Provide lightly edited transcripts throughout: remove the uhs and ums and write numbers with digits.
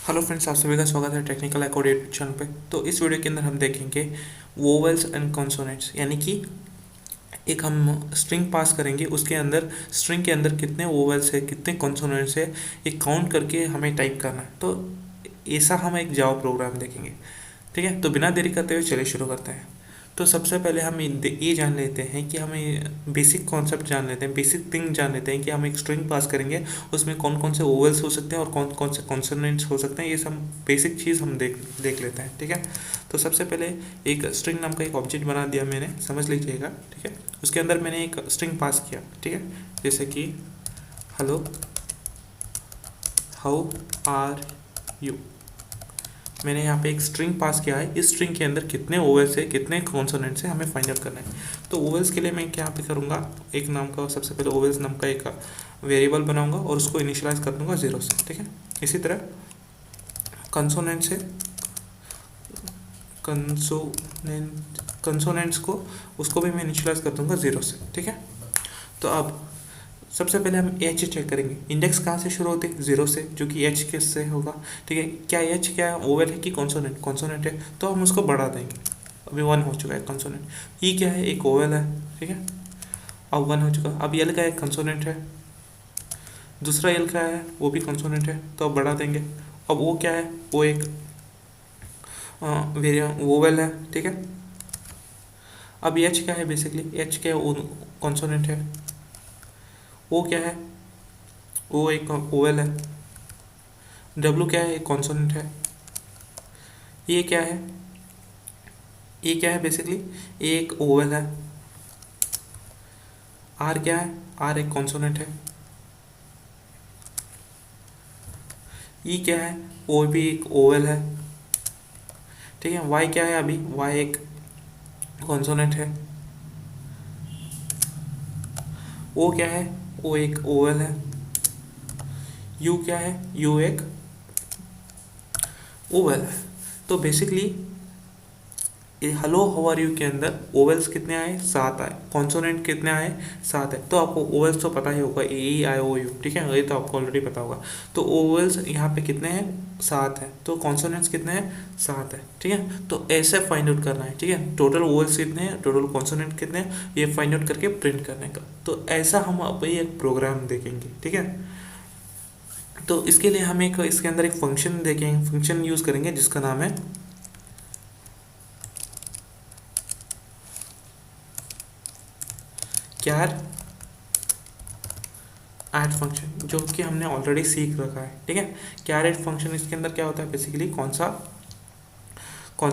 Hello friends, आप सभी का स्वागत है टेक्निकल अकॉर्ड यूट्यूब चैनल पे। तो इस वीडियो के अंदर हम देखेंगे वोवेल्स एंड कॉन्सोनेंट्स, यानी कि एक हम स्ट्रिंग पास करेंगे, उसके अंदर स्ट्रिंग के अंदर कितने वोवेल्स है, कितने कॉन्सोनेंट्स है, ये काउंट करके हमें टाइप करना है। तो ऐसा हम एक जावा प्रोग्राम देखेंगे। ठीक है, तो बिना देरी करते हुए चलिए शुरू करते हैं। तो सबसे पहले हम ये जान लेते हैं कि हमें बेसिक कॉन्सेप्ट जान लेते हैं, बेसिक थिंग जान लेते हैं कि हम एक स्ट्रिंग पास करेंगे, उसमें कौन कौन से ओवल्स हो सकते हैं और कौन कौन से कॉन्सोनेंट्स हो सकते हैं। ये सब बेसिक चीज़ हम देख लेते हैं। ठीक है, तो सबसे पहले एक स्ट्रिंग नाम का एक ऑब्जेक्ट बना दिया मैंने, समझ लीजिएगा। ठीक है, उसके अंदर मैंने एक स्ट्रिंग पास किया। ठीक है, जैसे कि हेलो, हाउ आर यू, मैंने यहाँ पे एक स्ट्रिंग पास किया है। इस स्ट्रिंग के अंदर कितने ओवेल्स है, कितने कॉन्सोनेंट्स है, हमें फाइंड आउट करना है। तो ओवेल्स के लिए मैं क्या पे करूँगा, एक नाम का सबसे पहले ओवेल्स नाम का एक वेरिएबल बनाऊंगा और उसको इनिशियलाइज कर दूंगा 0 से। ठीक है, इसी तरह कंसोनेंट्स है, कंसोनेंट्स को उसको भी मैं इनिशियलाइज कर दूंगा 0 से। ठीक है, तो अब सबसे पहले हम एच चेक करेंगे। इंडेक्स कहाँ से शुरू होते हैं, 0 से, जो कि एच के से होगा। ठीक है, क्या एच क्या है, ओवेल है कि कॉन्सोनेंट, कॉन्सोनेंट है, तो हम उसको बढ़ा देंगे। अभी 1 हो चुका है कॉन्सोनेंट। ई क्या है, एक ओवेल है। ठीक है, अब 1 हो चुका। अब एल का एक कॉन्सोनेंट है, दूसरा एल का है, वो भी कॉन्सोनेंट है, तो अब बढ़ा देंगे। अब वो क्या है, वो एक ओवेल है। ठीक है, अब एच क्या है, बेसिकली एच क्या है, कॉन्सोनेंट है। वो क्या है, वो एक ओवेल है। डब्लू क्या है, एक कॉन्सोनेंट है। ये क्या है, ये क्या है, बेसिकली ये एक ओवेल है। आर क्या है, आर एक कॉन्सोनेंट है। ई क्या है, वो भी एक ओवेल है। ठीक है, वाई क्या है, अभी वाई एक कॉन्सोनेंट है। ओ क्या है, वो एक ओवेल है। यू क्या है, यू एक ओवेल है। तो basically hello how are you के अंदर ओवेल्स कितने आए, 7 आए। कॉन्सोनेंट कितने आए, 7 है। तो आपको ओवेल्स तो पता ही होगा, ए आई ओ यू। ठीक है, ये तो आपको ऑलरेडी पता होगा। तो ओवेल्स यहाँ पे कितने हैं, 7 है। तो कॉन्सोनेंट्स कितने हैं, 7 है। ठीक है, तो ऐसे फाइंड आउट करना है। ठीक है, टोटल ओवेल्स कितने हैं, टोटल कॉन्सोनेंट कितने हैं, ये फाइंड आउट करके प्रिंट करने का। तो ऐसा हम अभी एक प्रोग्राम देखेंगे। ठीक है, तो इसके लिए हम एक इसके अंदर एक फंक्शन देखेंगे, फंक्शन यूज़ करेंगे जिसका नाम है क्यार ऐड फंक्शन, जो कि हमने ऑलरेडी सीख रखा है। ठीक है, क्यार ऐड फंक्शन, इसके अंदर क्या होता है, बेसिकली कौन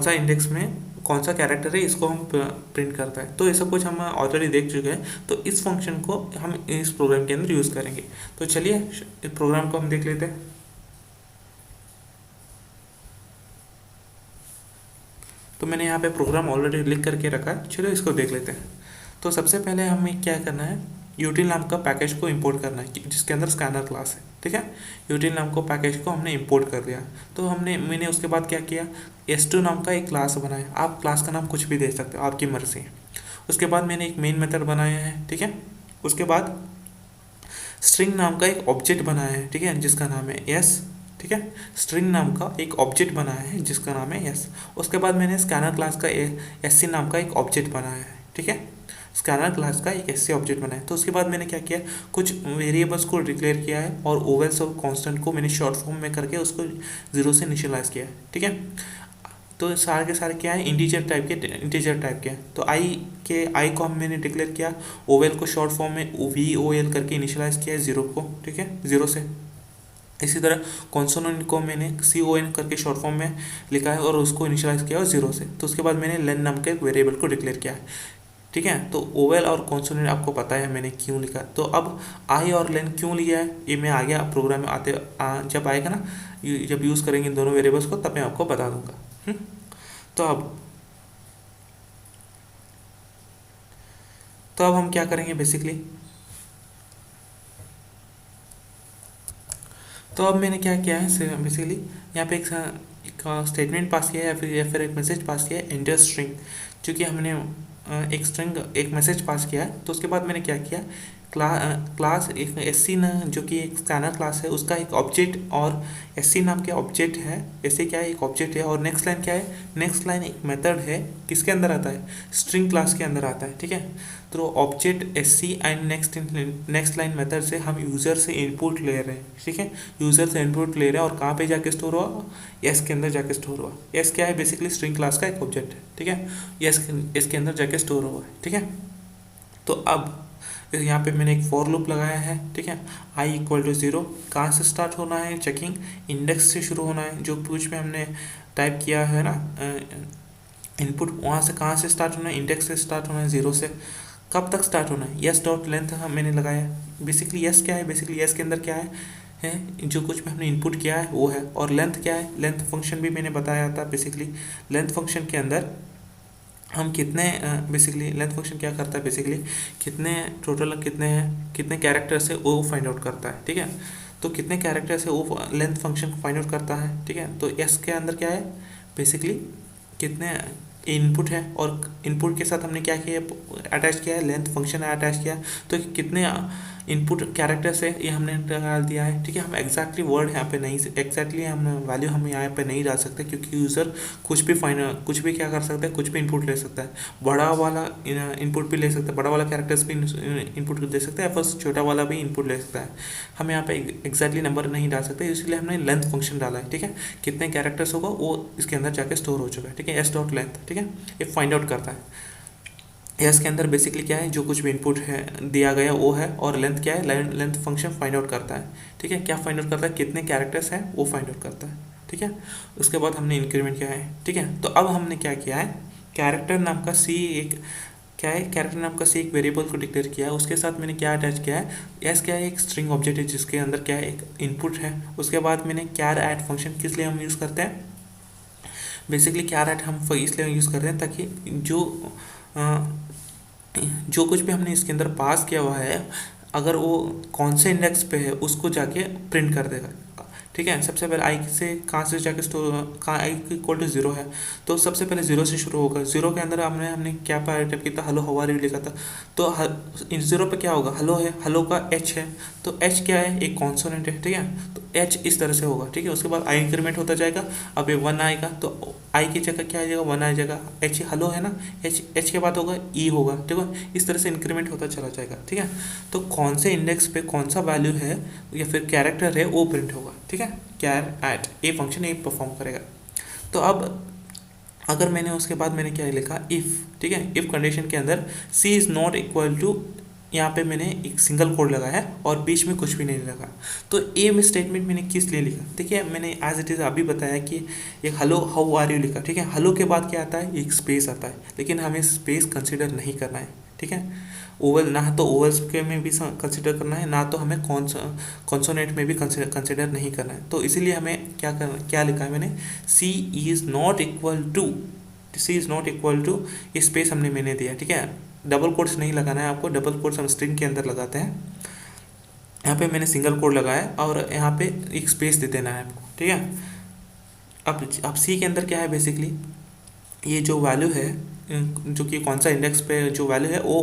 सा इंडेक्स में कौन सा कैरेक्टर है, इसको हम प्रिंट करता है। तो ये सब कुछ हम ऑलरेडी देख चुके हैं। तो इस फंक्शन को हम इस प्रोग्राम के अंदर यूज़ करेंगे। तो चलिए इस प्रोग्राम को हम देख लेते हैं। तो मैंने यहाँ पे प्रोग्राम ऑलरेडी लिख करके रखा है, चलो इसको देख लेते हैं। तो सबसे पहले हमें क्या करना है, यूटिल नाम का पैकेज को इंपोर्ट करना है, जिसके अंदर स्कैनर क्लास है। ठीक है, यूटिल नाम को पैकेज को हमने इंपोर्ट कर लिया। तो मैंने उसके बाद क्या किया, S2 नाम का एक क्लास बनाया। आप क्लास का नाम कुछ भी दे सकते हो, आपकी मर्जी है। उसके बाद मैंने एक मेन मेथड बनाया है। ठीक है, उसके बाद स्ट्रिंग नाम का एक ऑब्जेक्ट बनाया है। ठीक है, जिसका नाम है यस। ठीक है, स्ट्रिंग नाम का एक ऑब्जेक्ट बनाया है जिसका नाम है यस। उसके बाद मैंने स्कैनर क्लास का SC नाम का एक ऑब्जेक्ट बनाया है। ठीक है, स्कैनर क्लास का एक SC ऑब्जेक्ट बनाया है। तो उसके बाद मैंने क्या किया, कुछ वेरिएबल्स को डिक्लेयर किया है और ओवेल्स और कांस्टेंट को मैंने शॉर्ट फॉर्म में करके उसको 0 से इनिशियलाइज किया है। ठीक है, तो सारे के सारे क्या है, इंटीजर टाइप के हैं। तो आई को हम मैंने डिक्लेयर किया, ओवेल को शॉर्ट फॉर्म में VOL करके इनिशियलाइज किया है 0 को। ठीक है, 0 से। इसी तरह कॉन्सोनेंट को मैंने CON करके शॉर्ट फॉर्म में लिखा है और उसको इनिशियलाइज किया और 0 से। तो उसके बाद मैंने लेन नाम के एक वेरिएबल को डिक्लेयर किया है। ठीक है, तो ओवेल और कॉन्सोनेंट आपको पता है मैंने क्यों लिखा। तो अब आई और लेन क्यों लिया है, ये मैं आगे प्रोग्राम में जब आएगा ना, जब यूज़ करेंगे इन दोनों वेरिएबल्स को, तब मैं आपको बता दूंगा। तो अब हम क्या करेंगे बेसिकली, तो अब मैंने क्या किया है बेसिकली, यहाँ पे एक स्टेटमेंट पास किया है या फिर एक मैसेज पास किया है, एंटर स्ट्रिंग। चूँकि हमने एक मैसेज पास किया है, तो उसके बाद मैंने क्या किया, क्लास एक एससी ना जो कि एक स्कैनर क्लास है उसका एक ऑब्जेक्ट, और एससी नाम के ऑब्जेक्ट है, एससी क्या है एक ऑब्जेक्ट है, और नेक्स्ट लाइन क्या है, नेक्स्ट लाइन एक मेथड है, किसके अंदर आता है, स्ट्रिंग क्लास के अंदर आता है, ठीक है। तो object SC and next line method से हम यूज़र से इनपुट ले रहे हैं, ठीक है, यूज़र से इनपुट ले रहे हैं और कहाँ पे जाके स्टोर हुआ, एस के अंदर जाके स्टोर हुआ। एस क्या है, बेसिकली स्ट्रिंग क्लास का एक ऑब्जेक्ट है, ठीक है, एस के अंदर जाके स्टोर हुआ है, ठीक है। तो अब यहाँ पे मैंने एक फॉर लूप लगाया है, ठीक है। i इक्वल टू 0 कहाँ से स्टार्ट होना है, चेकिंग इंडेक्स से शुरू होना है, जो कुछ में हमने टाइप किया है ना इनपुट, वहाँ से कहाँ से स्टार्ट होना है, इंडेक्स से स्टार्ट होना है, 0 से। कब तक स्टार्ट होना है, यस डॉट लेंथ मैंने लगाया। बेसिकली यस क्या है, बेसिकली यस के अंदर क्या है जो कुछ में हमने इनपुट किया है वो है, और लेंथ क्या है, लेंथ फंक्शन भी मैंने बताया था। बेसिकली लेंथ फंक्शन के अंदर हम कितने बेसिकली लेंथ फंक्शन क्या करता है, बेसिकली कितने टोटल कितने कैरेक्टर्स है वो फाइंड आउट करता है, ठीक है। तो कितने कैरेक्टर्स है वो लेंथ फंक्शन फाइंड आउट करता है, ठीक है। तो एस के अंदर क्या है, बेसिकली कितने इनपुट है, और इनपुट के साथ हमने क्या किया, अटैच किया है, लेंथ फंक्शन अटैच किया, तो कितने इनपुट कैरेक्टर्स है ये हमने डाल दिया है, ठीक है। हम एग्जैक्टली वर्ड यहाँ पे नहीं, एग्जैक्टली हम वैल्यू हम यहाँ पे नहीं डाल सकते, क्योंकि यूज़र कुछ भी क्या कर सकता है, कुछ भी इनपुट ले सकता है। बड़ा वाला इनपुट भी ले सकता है, बड़ा वाला कैरेक्टर्स भी इनपुट दे सकता है, बस छोटा वाला भी इनपुट ले सकता है। हम यहाँ पे एग्जैक्टली नंबर नहीं डाल सकते, इसलिए हमने लेंथ फंक्शन डाला है, ठीक है। कितने कैरेक्टर्स होगा वो इसके अंदर जाके स्टोर हो चुका है, ठीक है, एस डॉट लेंथ, ठीक है, ये फाइंड आउट करता है। एस के अंदर बेसिकली क्या है, जो कुछ भी इनपुट है दिया गया वो है, और लेंथ क्या है, लेंथ फंक्शन फाइंड आउट करता है, ठीक है। क्या फाइंड आउट करता है, कितने कैरेक्टर्स हैं वो फाइंड आउट करता है, ठीक है। उसके बाद हमने इंक्रीमेंट किया है, ठीक है। तो अब हमने क्या किया है, कैरेक्टर नाम का सी एक क्या है, कैरेक्टर नाम का सी एक वेरिएबल को डिक्लेयर किया है, उसके साथ मैंने क्या अटैच किया है, एस क्या है, एक स्ट्रिंग ऑब्जेक्ट है जिसके अंदर क्या है, एक इनपुट है। उसके बाद मैंने कैर ऐड फंक्शन किस लिए हम यूज़ करते हैं, बेसिकली कैर ऐड हम इसलिए यूज़ करते हैं ताकि जो कुछ भी हमने इसके अंदर पास किया हुआ है, अगर वो कौन से इंडेक्स पे है उसको जाके प्रिंट कर देगा, ठीक है। सबसे पहले आई से कहाँ से जाके स्टोर, कहाँ आई इक्वल टू 0 है, तो सबसे पहले 0 से शुरू होगा। 0 के अंदर हमने क्या टाइप किया था, हेलो हाउ आर यू लिखा था, तो 0 पे क्या होगा, हेलो है, हेलो का एच है, तो एच क्या है, एक कॉन्सोनेंट है, ठीक है। तो एच इस तरह से होगा, ठीक है। उसके बाद आई इंक्रीमेंट होता जाएगा, अब ये 1 आएगा, तो आई की जगह क्या आ जाएगा, 1 आ जाएगा, एच हेलो है ना, एच के बाद होगा ई होगा, ठीक है। इस तरह से इंक्रीमेंट होता चला जाएगा, ठीक है। तो कौन से इंडेक्स पे कौन सा वैल्यू है या फिर कैरेक्टर है वो प्रिंट होगा, ठीक है। कैर एट ये फंक्शन ये परफॉर्म करेगा। तो अब अगर मैंने उसके बाद मैंने क्या लिखा, इफ़, ठीक है, इफ़ कंडीशन के अंदर सी इज़ नॉट इक्वल टू, यहाँ पे मैंने एक सिंगल कोड लगाया है और बीच में कुछ भी नहीं लगा। तो ए में स्टेटमेंट मैंने किस लिए लिखा, देखिए मैंने एज इट इज़ अभी बताया कि एक हेलो हाउ आर यू लिखा, ठीक है। हेलो के बाद क्या आता है, एक स्पेस आता है, लेकिन हमें स्पेस कंसिडर नहीं करना है, ठीक है। ओवल ना तो ओवल्स के में भी कंसिडर करना है, ना तो हमें कॉन्सोनेंट में भी कंसिडर नहीं करना है। तो इसीलिए हमें क्या लिखा है मैंने, C is not equal to space मैंने दिया, ठीक है। डबल कोट्स नहीं लगाना है आपको, डबल कोट्स हम स्ट्रिंग के अंदर लगाते हैं। यहाँ पे मैंने सिंगल कोड लगाया और यहाँ पे एक स्पेस दे देना है आपको, ठीक है। अब सी के अंदर क्या है, बेसिकली ये जो वैल्यू है, जो कि कौन सा इंडेक्स पे जो वैल्यू है वो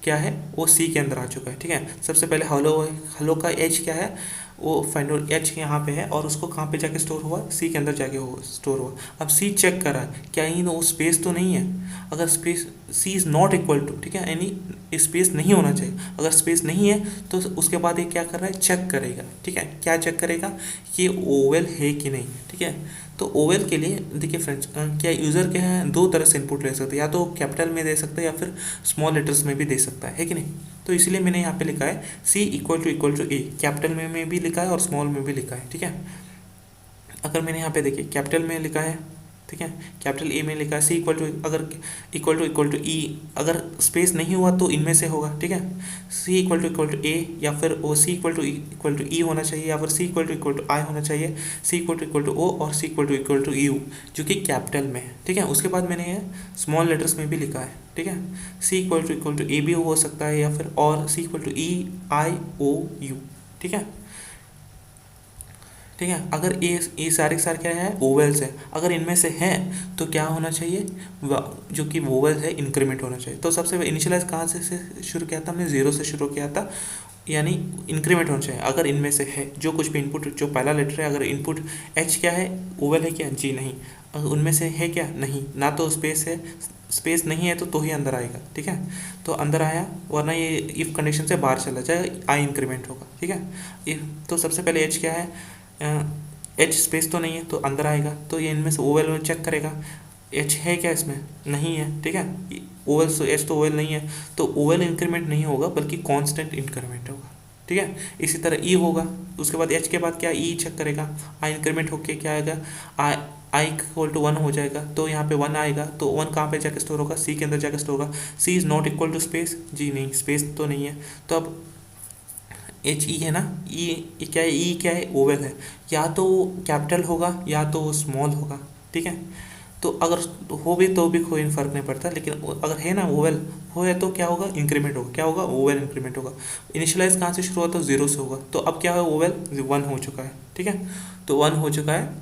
क्या है, वो सी के अंदर आ चुका है, ठीक है। सबसे पहले हेलो का एच क्या है, वो फाइंड आउट एच यहाँ पे है, और उसको कहाँ पे जाके स्टोर हुआ, सी के अंदर जाके स्टोर हुआ। अब सी चेक करा क्या ही वो स्पेस तो नहीं है, अगर space C is not equal to, ठीक है, यानी स्पेस नहीं होना चाहिए। अगर स्पेस नहीं है तो उसके बाद ये क्या कर रहा है, चेक करेगा, ठीक है। क्या चेक करेगा, कि ओवल है कि नहीं, ठीक है। तो ओवल के लिए देखिए फ्रेंड्स, क्या यूज़र क्या है, दो तरह से इनपुट ले सकते हैं, या तो कैपिटल में दे सकते हैं या फिर स्मॉल लेटर्स में भी दे सकता है कि नहीं। तो इसलिए मैंने यहाँ पे लिखा है सी इक्वल टू ए, कैपिटल में भी लिखा है और स्मॉल में भी लिखा है, ठीक है। अगर मैंने यहाँ पे देखिए कैपिटल में लिखा है, ठीक है, कैपिटल ए में लिखा है सी इक्वल टू, अगर इक्वल टू ई, अगर स्पेस नहीं हुआ तो इनमें से होगा, ठीक है। सी इक्वल टू ए, या फिर ओ सी इक्वल टू ई होना चाहिए, या फिर सी इक्वल टू आई होना चाहिए, सी इक्वल टू ओ, और सी इक्वल टू यू, जो कि कैपिटल में है, ठीक है। उसके बाद मैंने ये स्मॉल लेटर्स में भी लिखा है, ठीक है। सी इक्वल टू ए भी हो सकता है, या फिर और C equal to E I O U, ठीक है। ठीक है। अगर ये सारे के सारे क्या है, वोवेल्स है, अगर इनमें से है तो क्या होना चाहिए, जो कि वोवेल्स है इंक्रीमेंट होना चाहिए। तो सबसे इनिशियलाइज कहाँ से शुरू किया था हमने, जीरो से शुरू किया था, यानी इंक्रीमेंट होना चाहिए अगर इनमें से है जो कुछ भी इनपुट, जो पहला लेटर है, अगर इनपुट एच क्या है, वोवेल है क्या, जी नहीं, अगर उनमें से है क्या, नहीं, ना तो स्पेस है, स्पेस नहीं है तो ही अंदर आएगा, ठीक है। तो अंदर आया, वरना ये इफ़ कंडीशन से बाहर चला जाएगा, आई इंक्रीमेंट होगा, ठीक है। तो सबसे पहले एच क्या है, एच स्पेस तो नहीं है तो अंदर आएगा, तो ये इनमें से ओवेल चेक करेगा, एच है क्या इसमें, नहीं है, ठीक है। ओवेल तो एच तो ओवेल नहीं है, तो ओवेल इंक्रीमेंट नहीं होगा बल्कि कांस्टेंट इंक्रीमेंट होगा, ठीक है। इसी तरह ई होगा, उसके बाद एच के बाद क्या, ई चेक करेगा, आई इंक्रीमेंट होके क्या आएगा, आई इक्वल टू 1 हो जाएगा, तो यहाँ पे 1 आएगा, तो 1 कहाँ पे जाके स्टोर होगा, सी के अंदर जाके स्टोर होगा। C is not equal to space, जी नहीं, स्पेस तो नहीं है, तो अब एच ई है ना, ई क्या है, ई क्या है, ओवेल है, या तो कैपिटल होगा या तो स्मॉल होगा, ठीक है। तो अगर हो भी तो भी कोई फर्क नहीं पड़ता, लेकिन अगर है ना ओवेल हो है तो क्या होगा, इंक्रीमेंट होगा, क्या होगा, ओवेल इंक्रीमेंट होगा। इनिशियलाइज कहाँ से शुरू हुआ, तो जीरो से होगा, तो अब क्या है, ओवेल 1 हो चुका है, ठीक है। तो 1 हो चुका है,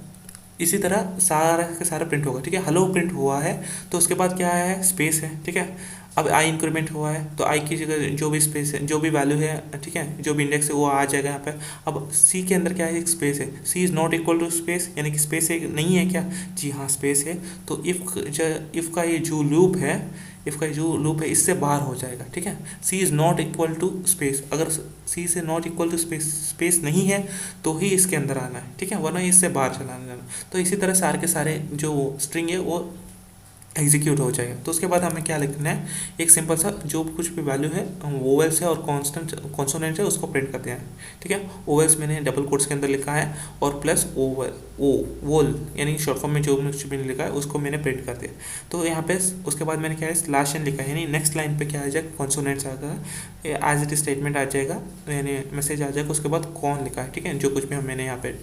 इसी तरह सारा का सारा प्रिंट होगा, ठीक है। हेलो प्रिंट हुआ है, तो उसके बाद क्या आया है, स्पेस है, ठीक है। अब आई इंक्रीमेंट हुआ है, तो आई की जगह जो भी स्पेस है, जो भी वैल्यू है, ठीक है, जो भी इंडेक्स है वो आ जाएगा यहाँ पे। अब सी के अंदर क्या है, एक स्पेस है, C is not equal to space, यानी कि स्पेस है नहीं है क्या, जी हाँ स्पेस है, तो इफ़ का ये जो लूप है, इफ़ का जो लूप है इससे बाहर हो जाएगा, ठीक है। C is not equal to space, अगर सी से नॉट इक्वल टू स्पेस नहीं है तो ही इसके अंदर आना है, ठीक है, वरना इससे बाहर चलाना जाना। तो इसी तरह सारे के सारे जो स्ट्रिंग है वो एग्जीक्यूट हो जाएगा। तो उसके बाद हमें क्या लिखना है, एक सिंपल सा जो कुछ भी वैल्यू है वोवेल्स है और कॉन्स्टेंट कॉन्सोनेंट है उसको प्रिंट कर दिया है, ठीक है। वोवेल्स मैंने डबल कोट्स के अंदर लिखा है और प्लस ओवल ओ वोल यानी शॉर्ट फॉर्म में जो कुछ भी लिखा है उसको मैंने प्रिंट कर दिया। तो यहाँ पे उसके बाद मैंने क्या है, स्लैश एन लिखा है, यानी नेक्स्ट लाइन पे क्या आ जाएगा, कॉन्सोनेंट्स आ जाएगा, एज इट स्टेटमेंट आ जाएगा, यानी मैसेज आ जाएगा, उसके बाद कौन लिखा है, ठीक है, जो कुछ भी मैंने यहाँ पे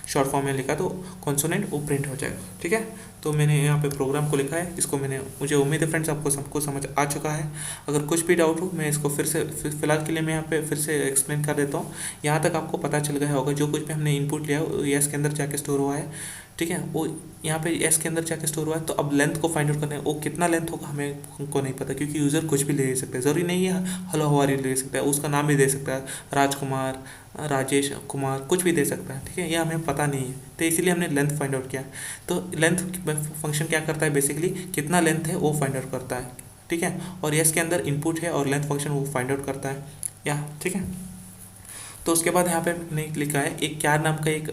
शॉर्ट फॉर्म में लिखा तो कॉन्सोनेंट वो प्रिंट हो जाएगा, ठीक है। तो मैंने यहाँ पे प्रोग्राम को लिखा है, इसको मैंने, मुझे उम्मीद है फ्रेंड्स आपको सबको समझ आ चुका है। अगर कुछ भी डाउट हो मैं इसको फिलहाल के लिए मैं यहाँ पे फिर से एक्सप्लेन कर देता हूँ। यहाँ तक आपको पता चल गया होगा, जो कुछ भी हमने इनपुट लिया है एस के अंदर जाके स्टोर हुआ है, ठीक है, वो यहाँ पे एस के अंदर जाके स्टोर हुआ है। तो अब लेंथ को फाइंड आउट करना है, वो कितना लेंथ होगा हमें को नहीं पता, क्योंकि यूज़र कुछ भी ले सकता है, ज़रूरी नहीं है हेलो हाउ आर यू ले सकता है, उसका नाम भी दे सकता है, राजकुमार, राजेश कुमार, कुछ भी दे सकता है, ठीक है, ये हमें पता नहीं है, तो इसीलिए हमने लेंथ फाइंड आउट किया। तो लेंथ फंक्शन क्या करता है, बेसिकली कितना लेंथ है वो फाइंड आउट करता है, ठीक है, और एस के अंदर इनपुट है और लेंथ फंक्शन वो फाइंड आउट करता है, या ठीक है। तो उसके बाद यहाँ पे मैंने लिखा है, एक क्यार नाम का एक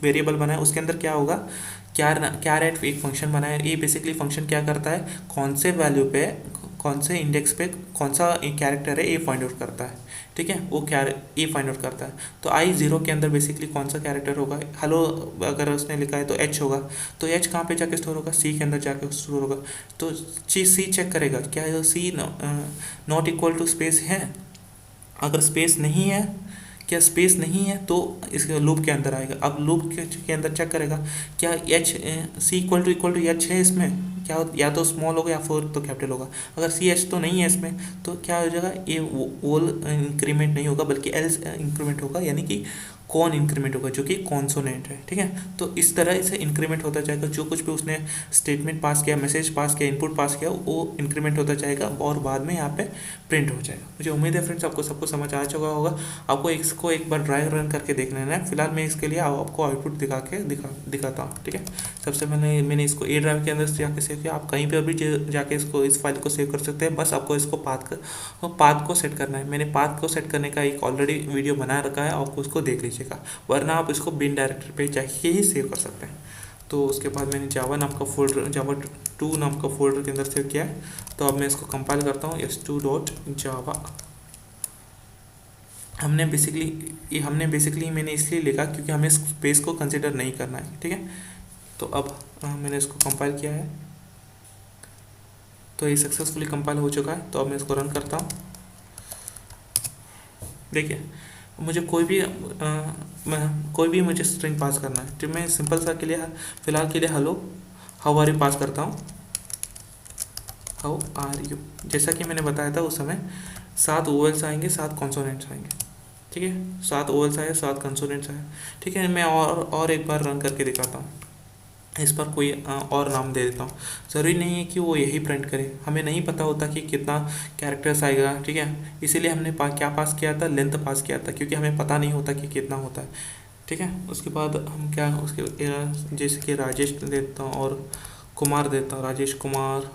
वेरिएबल बना है, उसके अंदर क्या होगा, क्यार एट एक फंक्शन बना है। ये बेसिकली फंक्शन क्या करता है, कौन से वैल्यू पे, कौन से इंडेक्स पे कौन सा कैरेक्टर है ये फाइंड आउट करता है, ठीक है, वो क्या ये फाइंड आउट करता है। तो आई जीरो के अंदर बेसिकली कौन सा कैरेक्टर होगा, हेलो अगर उसने लिखा है तो एच होगा, तो एच कहाँ पे जाके स्टोर होगा, सी के अंदर जाके स्टोर होगा। तो सी चेक करेगा क्या सी नॉट इक्वल टू स्पेस है, अगर स्पेस नहीं है, क्या स्पेस नहीं है तो इसके लूप के अंदर आएगा। अब लूप के अंदर चेक करेगा क्या H C equal to H है इसमें, क्या या तो स्मॉल होगा या फिर तो कैपिटल होगा। अगर सी एच तो नहीं है इसमें तो क्या हो जाएगा, ये वोल इंक्रीमेंट नहीं होगा बल्कि एल्स इंक्रीमेंट होगा, यानी कि कौन इंक्रीमेंट होगा जो कि कॉन्सोनेंट है, ठीक है। तो इस तरह से इंक्रीमेंट होता जाएगा, जो कुछ भी उसने स्टेटमेंट पास किया, मैसेज पास किया, इनपुट पास किया, वो इंक्रीमेंट होता जाएगा और बाद में यहाँ पे प्रिंट हो जाएगा। मुझे उम्मीद है फ्रेंड्स आपको सबको समझ आ चुका होगा। आपको इसको एक बार ड्राई रन करके देख लेना है। फिलहाल मैं इसके लिए आपको आउटपुट दिखाता हूँ, ठीक है। सबसे पहले मैंने इसको ए ड्राइव के अंदर से जाके सेव किया। आप कहीं पर भी जाके इसको इस फाइल को सेव कर सकते हैं, बस आपको इसको पाथ को सेट करना है। मैंने पाथ को सेट करने का एक ऑलरेडी वीडियो बना रखा है, आपको उसको देख लीजिएगा, वरना आप इसको बिन डायरेक्टरी पे जाके ही सेव कर सकते हैं। तो उसके बाद मैंने जावा नाम का फोल्डर, जावा 2 नाम का फोल्डर के अंदर सेव किया है। तो अब मैं इसको कंपाइल करता हूँ, s2.java। हमने बेसिकली मैंने इसलिए लिखा क्योंकि हमें स्पेस को कंसिडर नहीं करना है, ठीक है। तो अब मैंने इसको कंपाइल किया है, तो ये सक्सेसफुली कंपाइल हो चुका है। तो अब मैं इसको रन करता हूँ। देखिए मुझे कोई भी मुझे स्ट्रिंग पास करना है, तो मैं सिंपल सा के लिए फिलहाल के लिए hello how are you pass करता हूँ, हाउ आर यू। जैसा कि मैंने बताया था उस समय 7 वोवेल्स आएंगे, 7 कॉन्सोनेंट्स आएंगे, ठीक है, 7 ओवल्स आए, 7 कंसोनेंट्स आए। ठीक है, मैं और एक बार रन करके दिखाता हूँ। इस पर कोई और नाम दे देता हूँ। ज़रूरी नहीं है कि वो यही प्रिंट करे, हमें नहीं पता होता कि कितना कैरेक्टर्स आएगा। ठीक है, इसीलिए हमने क्या पास किया था, लेंथ पास किया था, क्योंकि हमें पता नहीं होता कि कितना होता है। ठीक है, उसके बाद हम क्या उसके जैसे कि राजेश देता हूँ और कुमार देता हूँ, राजेश कुमार।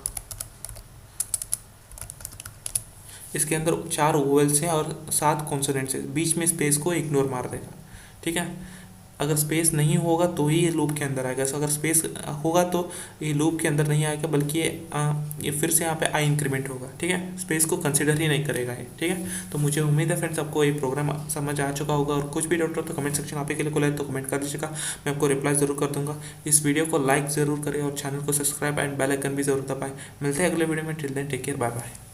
इसके अंदर 4 वोवेल्स हैं और 7 कॉन्सोनेंट्स हैं, बीच में स्पेस को इग्नोर मार देगा। ठीक है, अगर स्पेस नहीं होगा तो ही ये लूप के अंदर आएगा, अगर स्पेस होगा तो ये लूप के अंदर नहीं आएगा, बल्कि ये फिर से यहाँ पे आई इंक्रीमेंट होगा। ठीक है, स्पेस को कंसिडर ही नहीं करेगा ये। ठीक है, तो मुझे उम्मीद है फ्रेंड्स आपको ये प्रोग्राम समझ आ चुका होगा, और कुछ भी डाउट हो तो कमेंट सेक्शन आप ही के लिए खुला है, तो कमेंट कर दीजिएगा, मैं आपको रिप्लाई ज़रूर कर दूंगा। इस वीडियो को लाइक ज़रूर करें और चैनल को सब्सक्राइब एंड बेल आइकन भी ज़रूर दबाएं। मिलते हैं अगले वीडियो में, till then take care, bye bye.